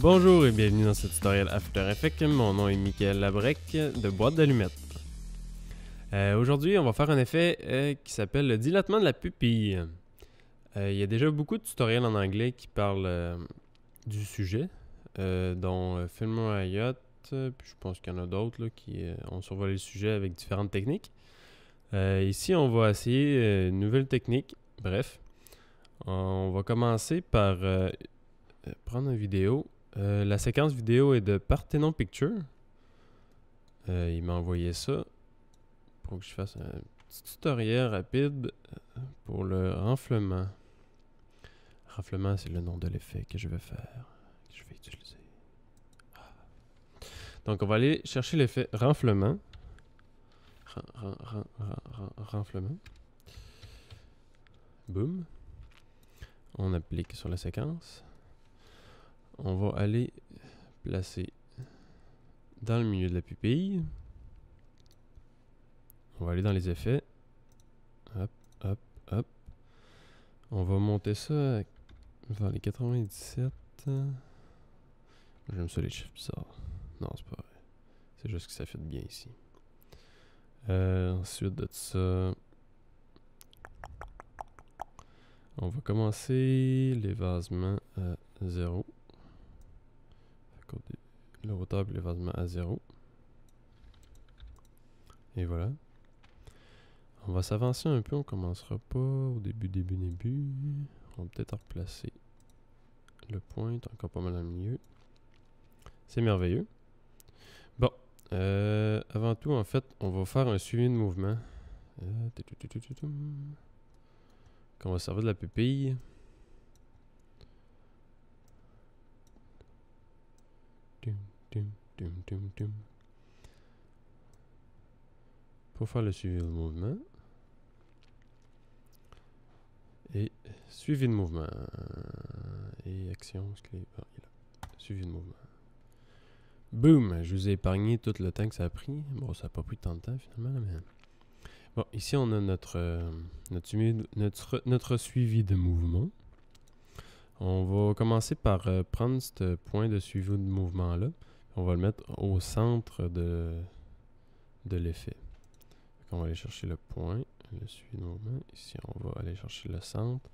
Bonjour et bienvenue dans ce tutoriel After Effects. Mon nom est Michael Labrec de Boîte d'Allumettes. Aujourd'hui, on va faire un effet qui s'appelle le dilatement de la pupille. Il y a déjà beaucoup de tutoriels en anglais qui parlent du sujet, dont Film Riot, puis je pense qu'il y en a d'autres qui ont survolé le sujet avec différentes techniques. Ici, on va essayer une nouvelle technique. Bref, on va commencer par prendre une vidéo. La séquence vidéo est de Parthenon Picture. Il m'a envoyé ça pour que je fasse un petit tutoriel rapide pour le renflement. Renflement, c'est le nom de l'effet que je vais faire, que je vais utiliser. Donc, on va aller chercher l'effet renflement. Renflement. Boum. On applique sur la séquence. On va aller placer dans le milieu de la pupille. On va aller dans les effets. Hop, hop, hop. On va monter ça vers les 97. J'aime ça les chiffres bizarres. Non, c'est pas vrai. C'est juste que ça fait bien ici. Ensuite de ça, on va commencer l'évasement à 0. Le hauteur et l'évasement à 0. Et voilà. On va s'avancer un peu, on commencera pas au début. On va peut-être replacer le point, encore pas mal dans le milieu. C'est merveilleux. Bon, avant tout, en fait, on va faire un suivi de mouvement. Qu'on va servir de la pupille. Pour faire le suivi de mouvement. Et suivi de mouvement. Et action, il est là. Suivi de mouvement. Boum! Je vous ai épargné tout le temps que ça a pris. Bon, ça n'a pas pris tant de temps finalement, mais... Bon, ici on a notre suivi de mouvement. On va commencer par prendre ce point de suivi de mouvement-là. On va le mettre au centre de l'effet. On va aller chercher le point, le suivi de mouvement. Ici, on va aller chercher le centre.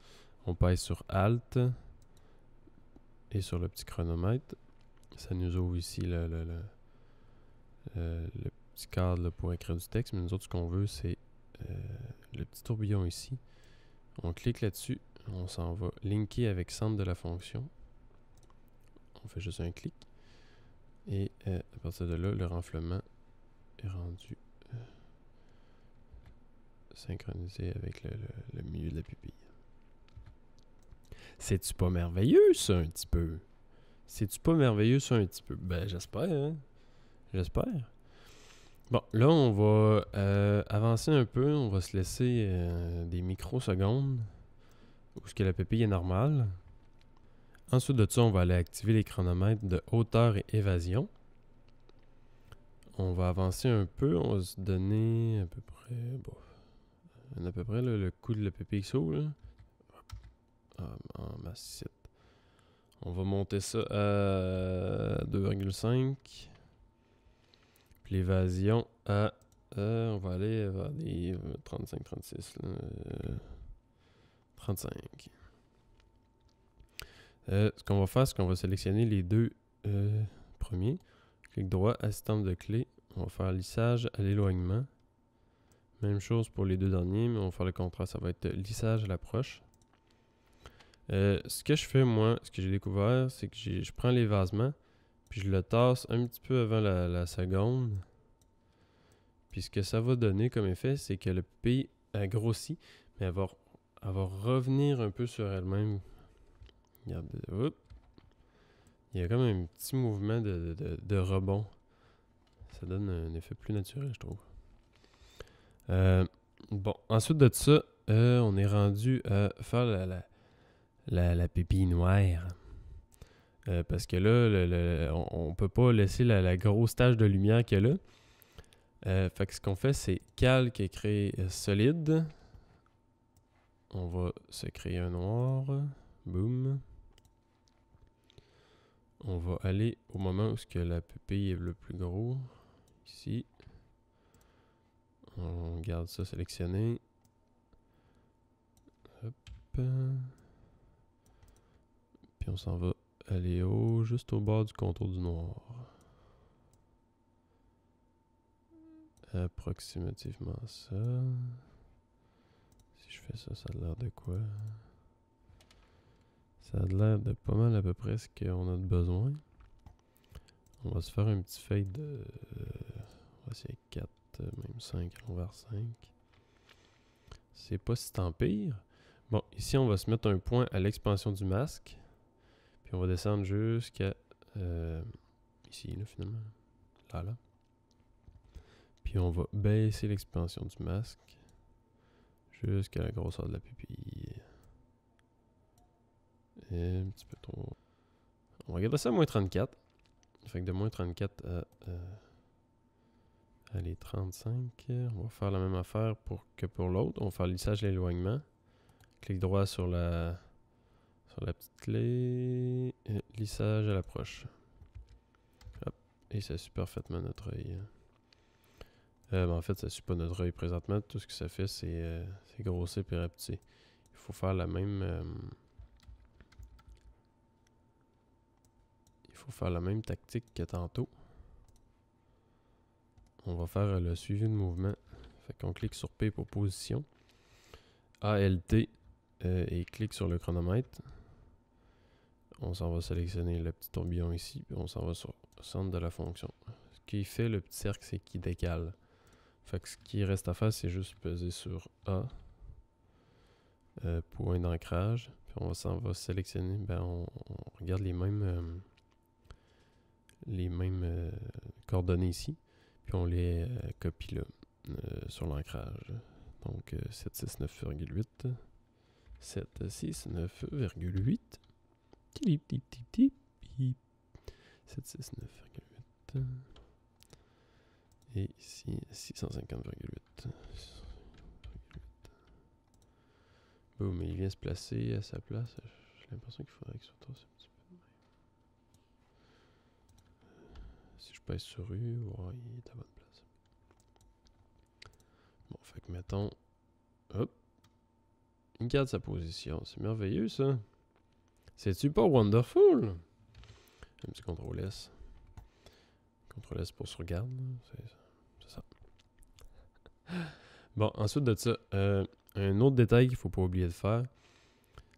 On pèse sur Alt et sur le petit chronomètre. Ça nous ouvre ici le petit cadre là, pour écrire du texte. Mais nous autres, ce qu'on veut, c'est le petit tourbillon ici. On clique là-dessus. On s'en va linker avec centre de la fonction. On fait juste un clic. Et à partir de là, le renflement est rendu synchronisé avec le milieu de la pupille. C'est-tu pas merveilleux, ça, un petit peu? C'est-tu pas merveilleux, ça, un petit peu? Ben, j'espère, hein? J'espère. Bon, là, on va avancer un peu. On va se laisser des microsecondes où ce que la pupille est normale. Ensuite de ça, on va aller activer les chronomètres de hauteur et évasion. On va avancer un peu. On va se donner à peu près... Bon, à peu près là, le coup de la pupille qui s'ouvre. En massite. On va monter ça à 2,5. Puis l'évasion à... on va aller vers des 35, 36. 35. Ce qu'on va faire, c'est qu'on va sélectionner les deux premiers. Clic droit, assistante de clé. On va faire lissage à l'éloignement. Même chose pour les deux derniers, mais on va faire le contraire. Ça va être lissage à l'approche. Ce que je fais, moi, ce que j'ai découvert, c'est que je prends l'évasement, puis je le tasse un petit peu avant la seconde. Puis ce que ça va donner comme effet, c'est que le pupille a grossi, mais elle va revenir un peu sur elle-même. Regarde, hop. Il y a comme un petit mouvement de rebond. Ça donne un effet plus naturel, je trouve. Bon, ensuite de ça, on est rendu à faire la pupille noire. Parce que là, on peut pas laisser la grosse tache de lumière qu'il y a là. Fait que ce qu'on fait, c'est calque et créer solide. On va se créer un noir. Boum. On va aller au moment où que la pupille est le plus gros. Ici. On garde ça sélectionné. Hop. Puis on s'en va aller haut, juste au bord du contour du noir. Approximativement ça. Si je fais ça, ça a l'air de quoi? Ça a l'air de pas mal à peu près ce qu'on a de besoin. On va se faire un petit fade de... on va essayer 4, même 5 à l'envers 5. C'est pas si tant pire. Bon, ici on va se mettre un point à l'expansion du masque. Puis on va descendre jusqu'à... ici, là, finalement. Là. Puis on va baisser l'expansion du masque jusqu'à la grosseur de la pupille. Et un petit peu trop. On va garder ça à moins 34. Fait que de moins 34 à allez, 35. On va faire la même affaire que pour l'autre. On va faire lissage et l'éloignement. Clic droit sur la petite clé. Et lissage à l'approche. Hop. Et ça suit parfaitement notre œil. En fait, ça suit pas notre œil présentement. Tout ce que ça fait, c'est grossir et rapetisser. Il faut faire la même... il faut faire la même tactique que tantôt. On va faire le suivi de mouvement. Fait qu'on clique sur P pour position. ALT et clique sur le chronomètre. On s'en va sélectionner le petit tourbillon ici. Puis on s'en va sur le centre de la fonction. Ce qui fait le petit cercle, c'est qu'il décale. Fait que ce qui reste à faire, c'est juste peser sur A. Point d'ancrage. Puis on s'en va sélectionner. Ben on regarde les mêmes coordonnées ici. Puis on les copie là, sur l'ancrage. Donc 769,8. 769,8. 769,8. Et ici, 650,8. Boum, il vient se placer à sa place. J'ai l'impression qu'il faudrait qu'il soit tossé un petit peu. Si je pèse sur U, ouais, il est à bonne place. Bon, fait que mettons... Hop. Il garde sa position. C'est merveilleux, ça. C'est-tu pas wonderful? Un petit CTRL-S. CTRL-S pour se regarder. C'est ça. Bon, ensuite de ça, un autre détail qu'il ne faut pas oublier de faire,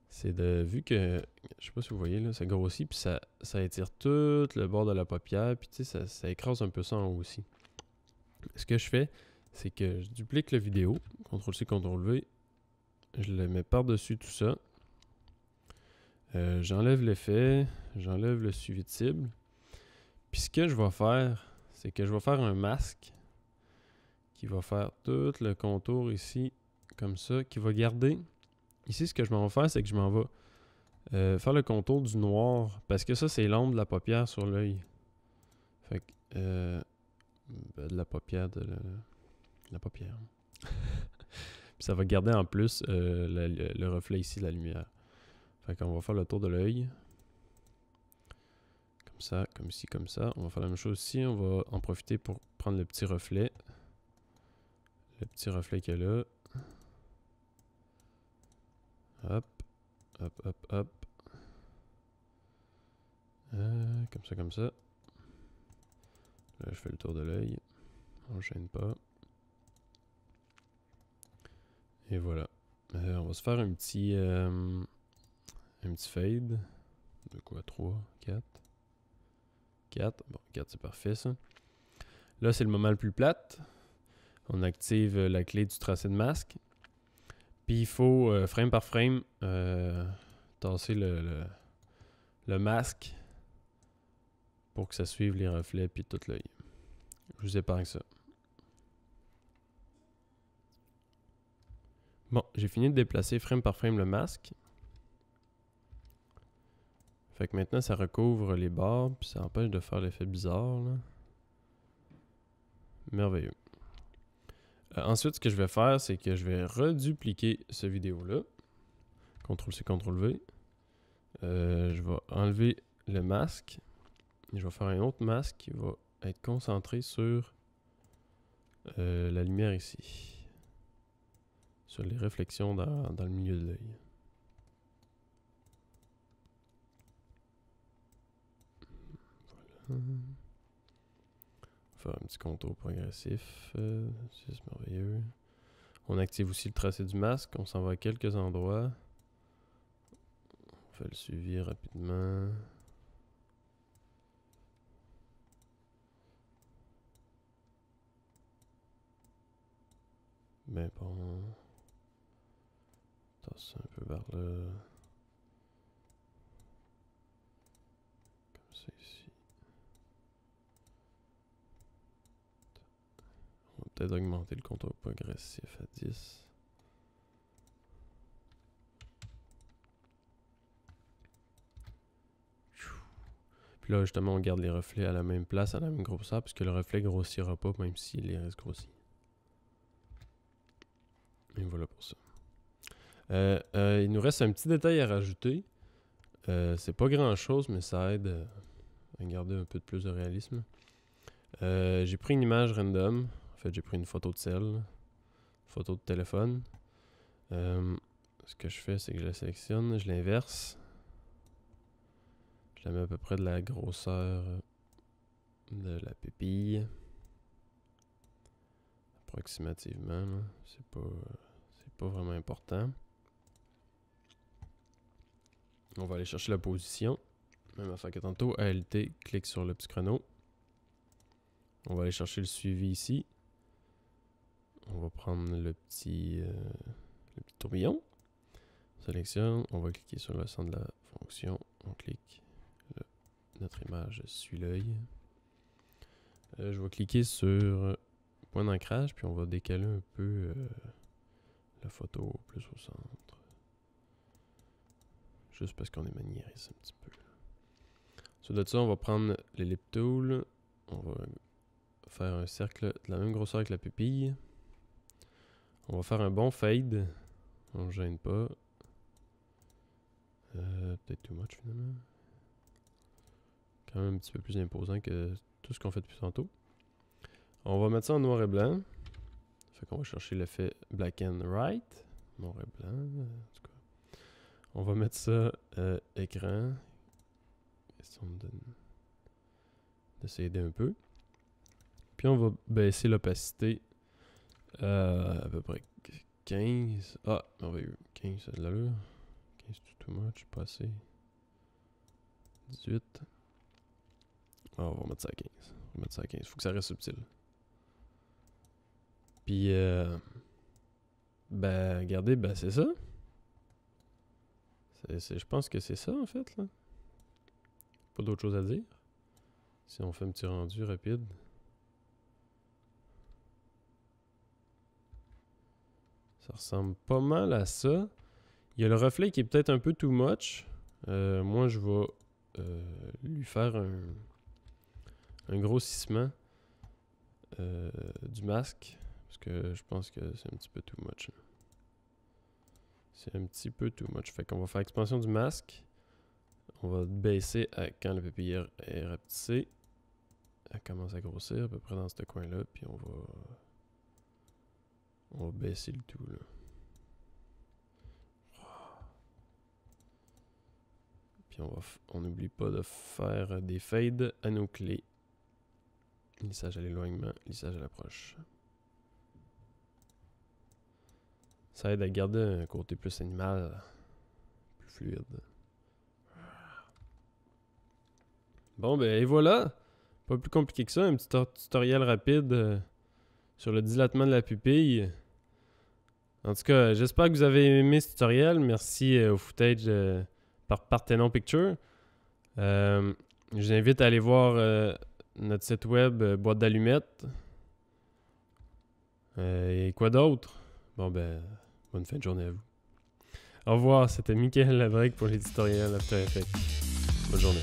c'est vu que, je sais pas si vous voyez, là, ça grossit, puis ça étire tout le bord de la paupière, puis tu sais, ça écrase un peu ça en haut aussi. Ce que je fais, c'est que je duplique la vidéo, CTRL-C, CTRL-V, je le mets par-dessus tout ça, j'enlève l'effet, j'enlève le suivi de cible, puis ce que je vais faire, c'est que je vais faire un masque qui va faire tout le contour ici, comme ça, qui va garder. Ici, ce que je m'en vais faire, c'est que je m'en vais faire le contour du noir, parce que ça, c'est l'ombre de la paupière sur l'œil. Fait que, de la paupière, de la paupière. Puis ça va garder en plus le reflet ici de la lumière. Fait qu'on va faire le tour de l'œil. Comme ça, comme ici, comme ça. On va faire la même chose ici. On va en profiter pour prendre le petit reflet. Le petit reflet qu'il y a là. Hop, hop, hop, hop. Comme ça, comme ça. Là, je fais le tour de l'œil. On ne gêne pas. Et voilà. On va se faire un petit fade. De quoi? 3, 4. 4. Bon, 4, c'est parfait, ça. Là, c'est le moment le plus plate. On active la clé du tracé de masque. Puis il faut, frame par frame, tasser le masque pour que ça suive les reflets puis tout l'œil. Je vous épargne ça. Bon, j'ai fini de déplacer frame par frame le masque. Fait que maintenant, ça recouvre les bords, puis ça empêche de faire l'effet bizarre, là. Merveilleux. Ensuite, ce que je vais faire, c'est que je vais redupliquer ce vidéo-là. CTRL-C, CTRL-V. Je vais enlever le masque. je vais faire un autre masque qui va être concentré sur la lumière ici. Sur les réflexions dans le milieu de l'œil. Voilà. Faire un petit contour progressif. C'est merveilleux. On active aussi le tracé du masque. On s'en va à quelques endroits. On fait le suivi rapidement. Ben bon. Tasse un peu vers là. Comme ça ici. On va peut-être augmenter le contour progressif à 10. Puis là, justement, on garde les reflets à la même place, à la même grosseur, puisque le reflet grossira pas, même s'il reste grossi. Et voilà pour ça. Il nous reste un petit détail à rajouter. C'est pas grand chose, mais ça aide à garder un peu de plus de réalisme. J'ai pris une image random. En fait, j'ai pris une photo de cell, une photo de téléphone. Ce que je fais, c'est que je la sélectionne, je l'inverse. Je la mets à peu près de la grosseur de la pupille. Approximativement, c'est pas vraiment important. On va aller chercher la position. Même affaire que tantôt, ALT, clique sur le petit chrono. On va aller chercher le suivi ici. On va prendre le petit tourbillon. On sélectionne, on va cliquer sur le centre de la fonction. On clique. Notre image suit l'œil. Je vais cliquer sur point d'ancrage, puis on va décaler un peu la photo plus au centre. Juste parce qu'on est maniériste un petit peu. Ensuite de ça, on va prendre l'ellipse tool. On va faire un cercle de la même grosseur que la pupille. On va faire un bon fade. On ne gêne pas. Peut-être too much finalement. Quand même un petit peu plus imposant que tout ce qu'on fait depuis tantôt. On va mettre ça en noir et blanc. Fait qu'on va chercher l'effet black and white. Noir et blanc, en tout cas. On va mettre ça écran. Question de s'aider un peu. Puis on va baisser l'opacité à peu près 15. Ah, on va eu 15, c'est de l'allure. 15 too much, pas assez. 18. Ah, on va mettre ça à 15. On va mettre ça à 15. Faut que ça reste subtil. Puis, ben, regardez, ben c'est ça. Je pense que c'est ça, en fait, là. Pas d'autre chose à dire. Si on fait un petit rendu rapide. Ça ressemble pas mal à ça. Il y a le reflet qui est peut-être un peu too much. Moi, je vais lui faire un grossissement du masque. Parce que je pense que c'est un petit peu too much. C'est un petit peu too much. Fait qu'on va faire expansion du masque. On va baisser quand le pupille est rapetissé. Elle commence à grossir à peu près dans ce coin-là. Puis on va baisser le tout là. Puis on n'oublie pas de faire des fades à nos clés. Lissage à l'éloignement, lissage à l'approche. Ça aide à garder un côté plus animal, plus fluide. Bon, ben et voilà. Pas plus compliqué que ça. Un petit tutoriel rapide sur le dilatement de la pupille. En tout cas, j'espère que vous avez aimé ce tutoriel. Merci au footage par Parthenon Picture. Je vous invite à aller voir notre site web Boîte d'Allumettes. Et quoi d'autre? Bon ben, bonne fin de journée à vous. Au revoir, c'était Michael Labrec pour les tutoriels After Effects. Bonne journée.